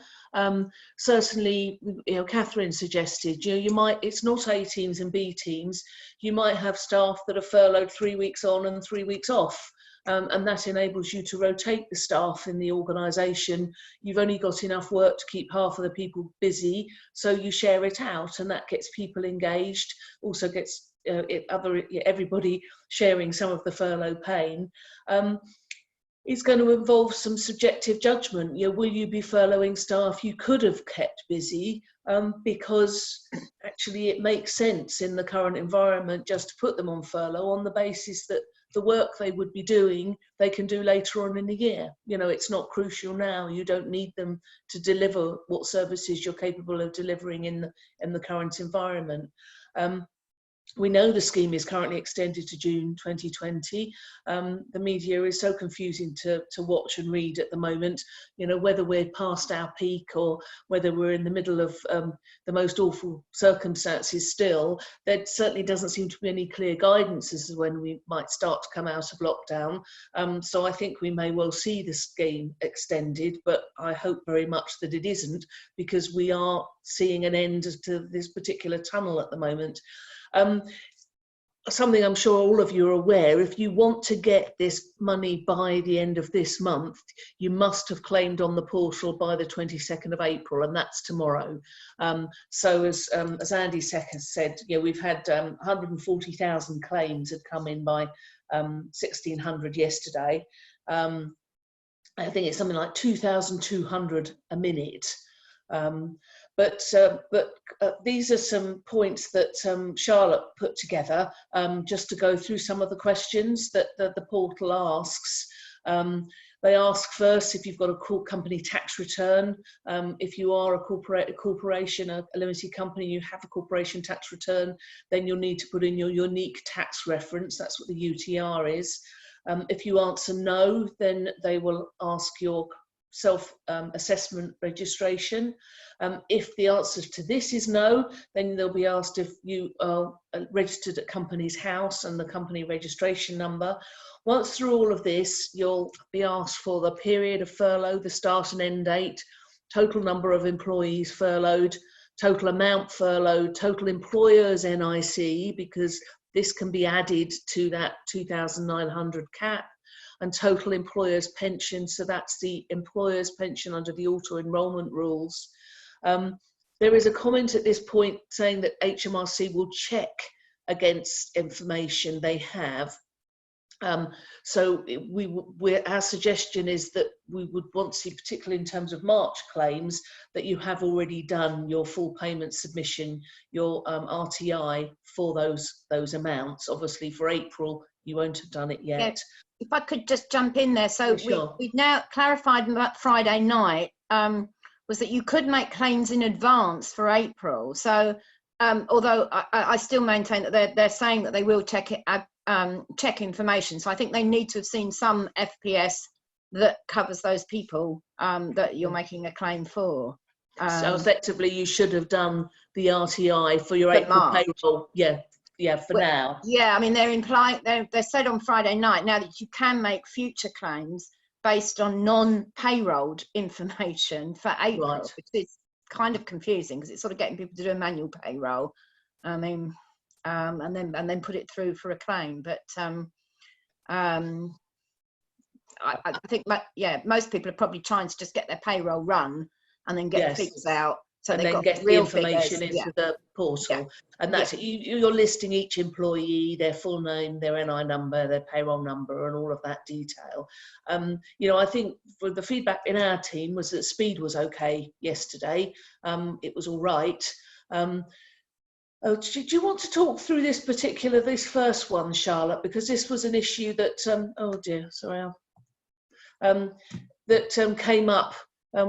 Certainly, Catherine suggested, you might, it's not A teams and B teams. You might have staff that are furloughed 3 weeks on and 3 weeks off. And that enables you to rotate the staff in the organisation. You've only got enough work to keep half of the people busy, so you share it out, and that gets people engaged, also gets everybody sharing some of the furlough pain. It's going to involve some subjective judgment. Will you be furloughing staff you could have kept busy, because actually it makes sense in the current environment just to put them on furlough on the basis that the work they would be doing, they can do later on in the year. It's not crucial now. You don't need them to deliver what services you're capable of delivering in the current environment. We know the scheme is currently extended to June 2020. The media is so confusing to watch and read at the moment, whether we're past our peak or whether we're in the middle of the most awful circumstances still. There certainly doesn't seem to be any clear guidance as to when we might start to come out of lockdown. So I think we may well see the scheme extended, but I hope very much that it isn't, because we are seeing an end to this particular tunnel at the moment. Something I'm sure all of you are aware, if you want to get this money by the end of this month, you must have claimed on the portal by the 22nd of April, and that's tomorrow. So as Andy has said, we've had 140,000 claims had come in by 1,600 yesterday. I think it's something like 2,200 a minute. But these are some points that Charlotte put together, just to go through some of the questions that the portal asks. They ask first if you've got a company tax return. If you are a corporation, a limited company, you have a corporation tax return, then you'll need to put in your unique tax reference. That's what the UTR is. If you answer no, then they will ask your self-assessment registration. If the answer to this is no, then they'll be asked if you are registered at company's house and the company registration number. Once through all of this, you'll be asked for the period of furlough, the start and end date, total number of employees furloughed, total amount furloughed, total employer's NIC, because this can be added to that 2,900 cap, and total employer's pension, so that's the employer's pension under the auto-enrolment rules. There is a comment at this point saying that HMRC will check against information they have. So our suggestion is that we would want to see, particularly in terms of March claims, that you have already done your full payment submission, your RTI for those amounts. Obviously for April, you won't have done it yet. Yeah. If I could just jump in there. So Yeah, sure. we've now clarified Friday night, was that you could make claims in advance for April. So although I still maintain that they're saying that they will check it, check information. So I think they need to have seen some FPS that covers those people that you're making a claim for. So effectively, you should have done the RTI for your April March. payroll. Yeah, for now. Yeah, I mean, they're implying, they said on Friday night now that you can make future claims based on non-payrolled information for April, Right. which is kind of confusing because it's sort of getting people to do a manual payroll. I mean, and then put it through for a claim. But I think, most people are probably trying to just get their payroll run and then get the figures out. So and they've then got get the real information figures. into the portal. And that's it. You're listing each employee, their full name, their NI number, their payroll number, and all of that detail. You know, I think for the feedback in our team was that speed was okay yesterday. It was all right. Do you want to talk through this first one, Charlotte? Because this was an issue that, oh dear, sorry, that came up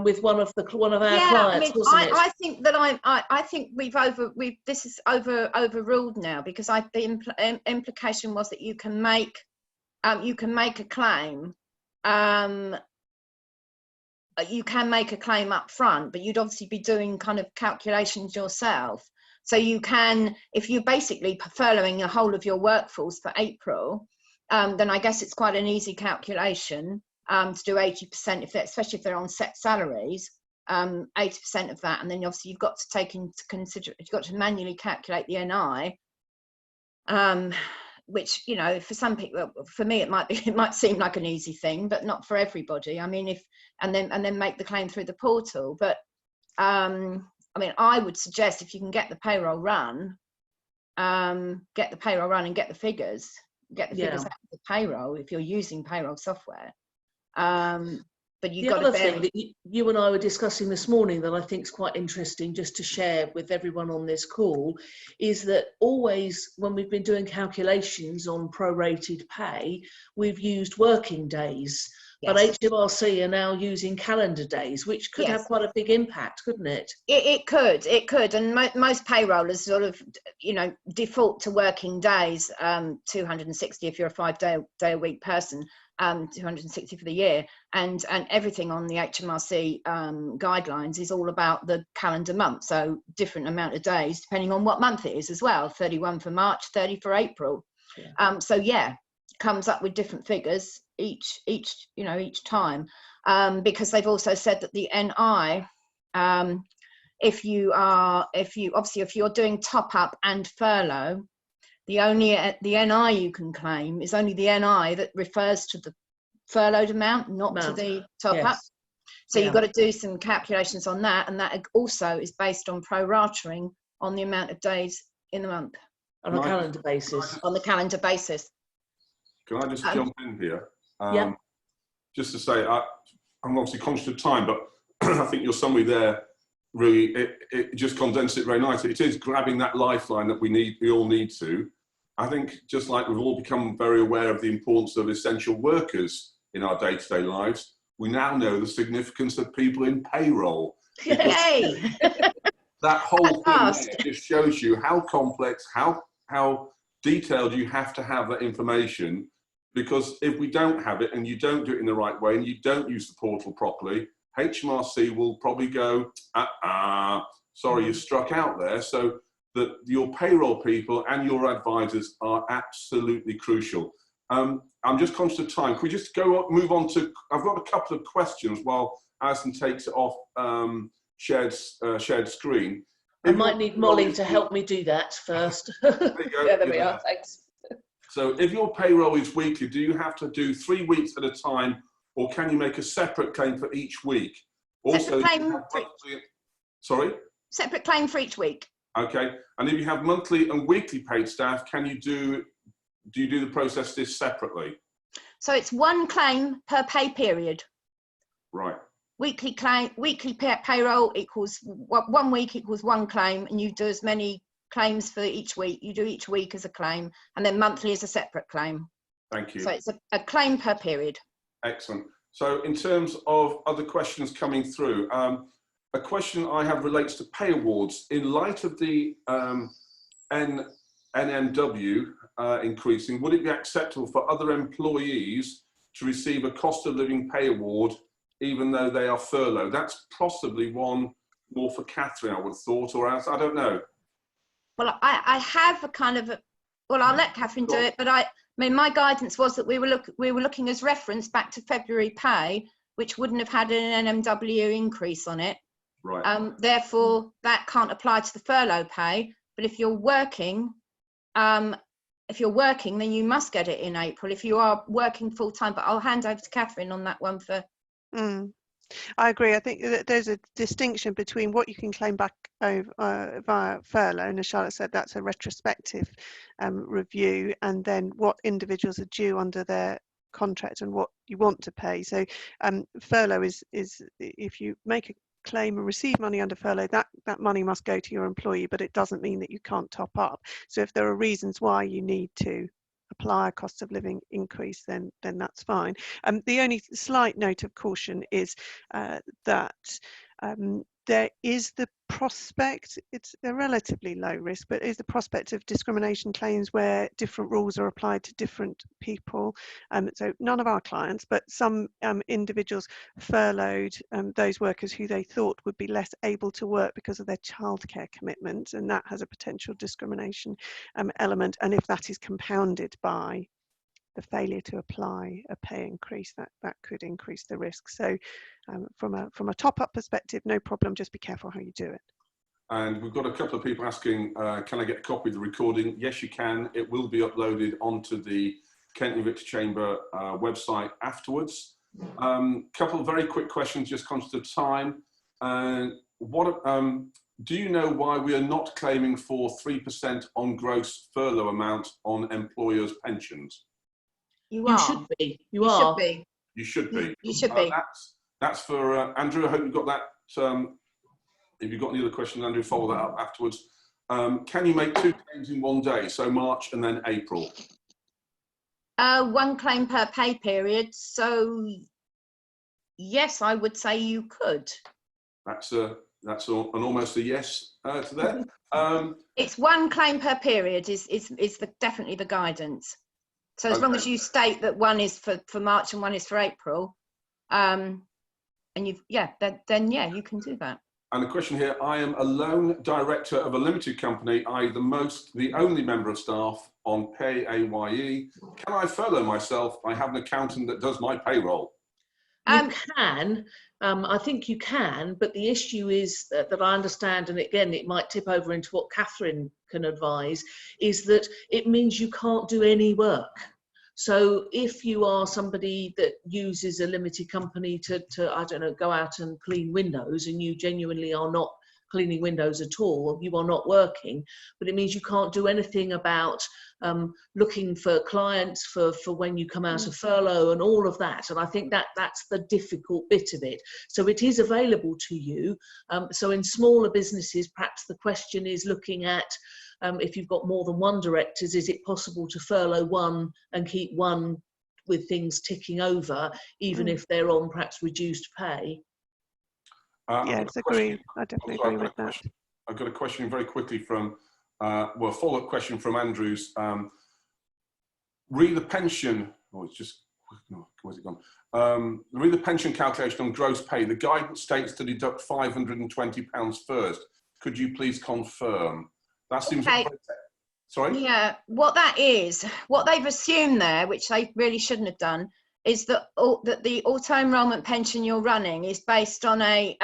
with one of our clients, I mean, wasn't it? I think that I think this is overruled now, because the implication was that you can make a claim. You can make a claim up front, but you'd obviously be doing kind of calculations yourself. So you can, if you're basically furloughing the whole of your workforce for April, then I guess it's quite an easy calculation to do 80%, especially if they're on set salaries, 80% of that. And then obviously you've got to take into consideration, you've got to manually calculate the NI, which, you know, for some people, for me, it might seem like an easy thing, but not for everybody. I mean, and then make the claim through the portal. But I mean, I would suggest if you can get the payroll run, and get the figures, out of the payroll if you're using payroll software. But you've got to bear. The other thing that you and I were discussing this morning that I think is quite interesting just to share with everyone on this call is that always when we've been doing calculations on prorated pay, we've used working days. Yes. But HMRC are now using calendar days, which could have quite a big impact, couldn't it? It could. And most payrollers sort of, you know, default to working days, 260 if you're a 5-day a week person, 260 for the year. And everything on the HMRC guidelines is all about the calendar month. So different amount of days, depending on what month it is as well. 31 for March, 30 for April. Yeah. Comes up with different figures each time, because they've also said that the NI, if you're doing top up and furlough, the NI you can claim is only the NI that refers to the furloughed amount, not to the top up. So you've got to do some calculations on that, and that also is based on prorating on the amount of days in the month. On a calendar basis. On the calendar basis. Can I just jump in here? Just to say, I'm obviously conscious of time, but I think your summary there really, it just condensed it very nicely. It is grabbing that lifeline that we all need to. I think just like we've all become very aware of the importance of essential workers in our day-to-day lives, we now know the significance of people in payroll. Yay! That whole thing just shows you how complex, how detailed you have to have that information. Because if we don't have it and you don't do it in the right way and you don't use the portal properly, HMRC will probably go, sorry, you struck out there. So that your payroll people and your advisors are absolutely crucial. I'm just conscious of time. Can we just move on to, I've got a couple of questions while Alyson takes it off shared screen. I might need Molly to help me do that first. There you go. Yeah, there we are, thanks. So if your payroll is weekly, do you have to do 3 weeks at a time, or can you make a separate claim for each week? Also, separate claim for each week. Okay, and if you have monthly and weekly paid staff, can you do do you do the process this separately? So it's one claim per pay period. Right. Weekly payroll equals 1 week equals one claim, and you do as many claims for each week. You do each week as a claim, and then monthly is a separate claim. Thank you. So it's a claim per period. Excellent. So in terms of other questions coming through, a question I have relates to pay awards. In light of the NMW increasing, would it be acceptable for other employees to receive a cost of living pay award even though they are furloughed? That's possibly one more for Catherine, I would have thought, or else, I don't know. Well, I have a kind of, well, I'll let Catherine do it, but I mean, my guidance was that we were looking as reference back to February pay, which wouldn't have had an NMW increase on it. Right. Therefore, that can't apply to the furlough pay. But if you're working, then you must get it in April if you are working full time. But I'll hand over to Catherine on that one for. I agree. I think that there's a distinction between what you can claim back over via furlough, and as Charlotte said, that's a retrospective review, and then what individuals are due under their contract and what you want to pay. So furlough is if you make a claim and receive money under furlough, that money must go to your employee, but it doesn't mean that you can't top up. So if there are reasons why you need to apply a cost of living increase, then that's fine. The only slight note of caution is that there is the prospect, it's a relatively low risk, but is the prospect of discrimination claims where different rules are applied to different people. So none of our clients, but some individuals furloughed those workers who they thought would be less able to work because of their childcare commitments, and that has a potential discrimination element. And if that is compounded by the failure to apply a pay increase, that could increase the risk. So from a top-up perspective, no problem, just be careful how you do it. And we've got a couple of people asking, can I get a copy of the recording? Yes, you can. It will be uploaded onto the Kent Invicta Chamber website afterwards. Couple of very quick questions, just conscious of time. Do you know why we are not claiming for 3% on gross furlough amount on employers' pensions? You should be. You should be. You should be. You should be. That's for Andrew. I hope you got that. If you've got any other questions, Andrew, follow that up afterwards. Can you make 2 claims in one day? So March and then April. 1 claim per pay period. So yes, I would say you could. That's almost a yes to that. It's 1 claim per period is definitely the guidance. So as long as you state that 1 is for March and 1 is for April, and then you can do that. And a question here: I am a lone director of a limited company, i.e. the only member of staff on PAYE. Can I furlough myself? I have an accountant that does my payroll. You can. I think you can, but the issue is that I understand, and again, it might tip over into what Catherine can advise, is that it means you can't do any work. So if you are somebody that uses a limited company to I don't know, go out and clean windows, and you genuinely are not cleaning windows at all, you are not working, but it means you can't do anything about looking for clients for when you come out of furlough and all of that. And I think that's the difficult bit of it. So it is available to you. So in smaller businesses, perhaps the question is looking at if you've got more than 1 directors, is it possible to furlough 1 and keep 1 with things ticking over, even if they're on perhaps reduced pay? Yes, agree. I definitely agree with that. I've got a question very quickly from, a follow-up question from Andrew's. Re the pension, where's it gone? Re the pension calculation on gross pay. The guidance states to deduct £520 first. Could you please confirm? That seems okay. Sorry? Yeah, what they've assumed there, which they really shouldn't have done, is that the auto-enrolment pension you're running is based on a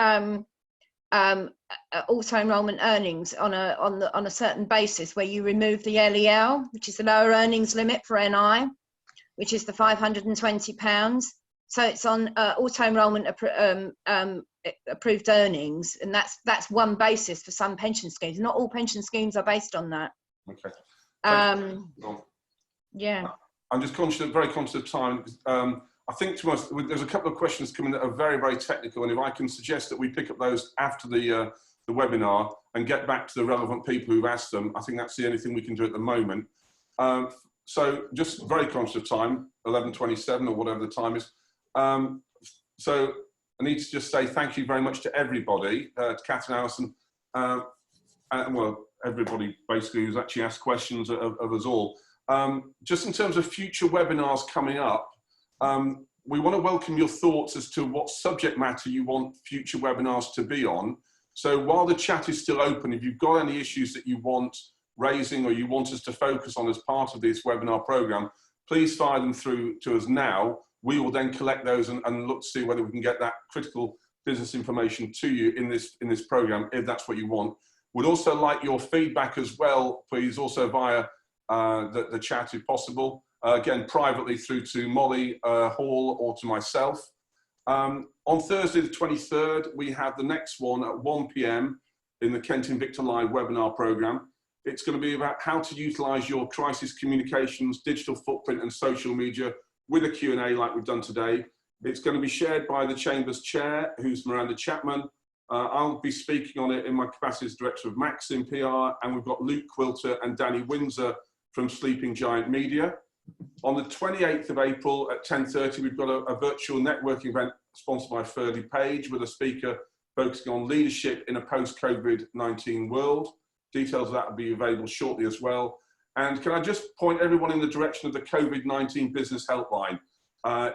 auto-enrolment earnings on a certain basis, where you remove the LEL, which is the lower earnings limit for NI, which is the £520. So it's on auto-enrolment approved earnings, and that's one basis for some pension schemes. Not all pension schemes are based on that. Okay. Yeah. I'm just very conscious of time. I think to us, there's a couple of questions coming that are very, very technical, and if I can suggest that we pick up those after the webinar and get back to the relevant people who've asked them, I think that's the only thing we can do at the moment. So just very conscious of time, 11:27 or whatever the time is. So I need to just say thank you very much to everybody, to Catherine, Alyson, and well, everybody basically who's actually asked questions of us all. Just in terms of future webinars coming up, we want to welcome your thoughts as to what subject matter you want future webinars to be on. So while the chat is still open, if you've got any issues that you want raising or you want us to focus on as part of this webinar program, please fire them through to us now. We will then collect those and look to see whether we can get that critical business information to you in this program, if that's what you want. We'd also like your feedback as well, please, also via the chat if possible. Again, privately through to Molly Hall or to myself. On Thursday the 23rd, we have the next one at 1 p.m. in the Kent Invicta Live webinar program. It's going to be about how to utilize your crisis communications, digital footprint and social media with a Q&A like we've done today. It's going to be shared by the Chamber's Chair, who's Miranda Chapman. I'll be speaking on it in my capacity as Director of Maxim PR, and we've got Luke Quilter and Danny Windsor from Sleeping Giant Media. On the 28th of April at 10:30, we've got a virtual networking event sponsored by Furley Page with a speaker focusing on leadership in a post-COVID-19 world. Details of that will be available shortly as well. And can I just point everyone in the direction of the COVID-19 Business Helpline?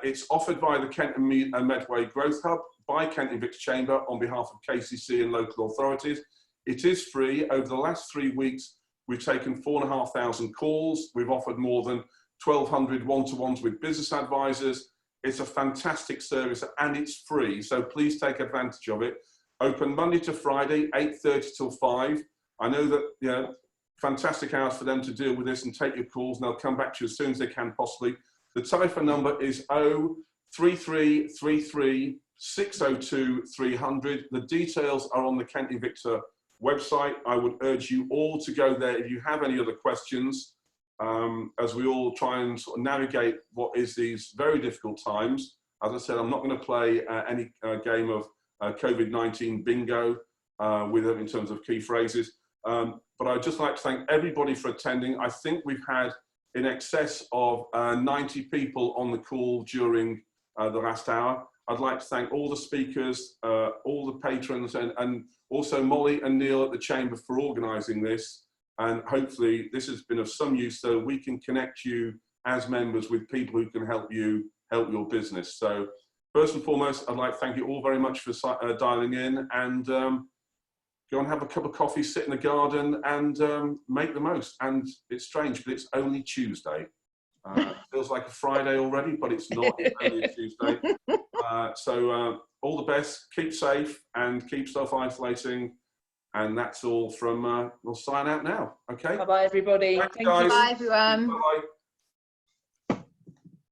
It's offered by the Kent and Medway Growth Hub by Kent Invicta Chamber on behalf of KCC and local authorities. It is free. Over the last 3 weeks, we've taken 4,500 calls. We've offered more than 1,200 one-to-ones with business advisors. It's a fantastic service and it's free, so please take advantage of it. Open Monday to Friday, 8:30 till 5. I know that, you know, fantastic hours for them to deal with this and take your calls, and they'll come back to you as soon as they can possibly. The telephone number is 03333 602 300. The details are on the Kent Invicta website. I would urge you all to go there if you have any other questions, as we all try and sort of navigate what is these very difficult times. As I said, I'm not going to play any game of COVID-19 bingo with them in terms of key phrases. But I'd just like to thank everybody for attending. I think we've had in excess of 90 people on the call during the last hour. I'd like to thank all the speakers, all the patrons, and also Molly and Neil at the Chamber for organising this. And hopefully this has been of some use so we can connect you as members with people who can help you help your business. So first and foremost, I'd like to thank you all very much for dialing in, and go and have a cup of coffee, sit in the garden and make the most. And it's strange, but it's only Tuesday. Feels like a Friday already, but it's not. It's only a Tuesday. So all the best, keep safe and keep self-isolating. And that's all from, we'll sign out now. Okay. Bye-bye, everybody. Thanks, Thank guys. you. Bye, everyone. Bye-bye.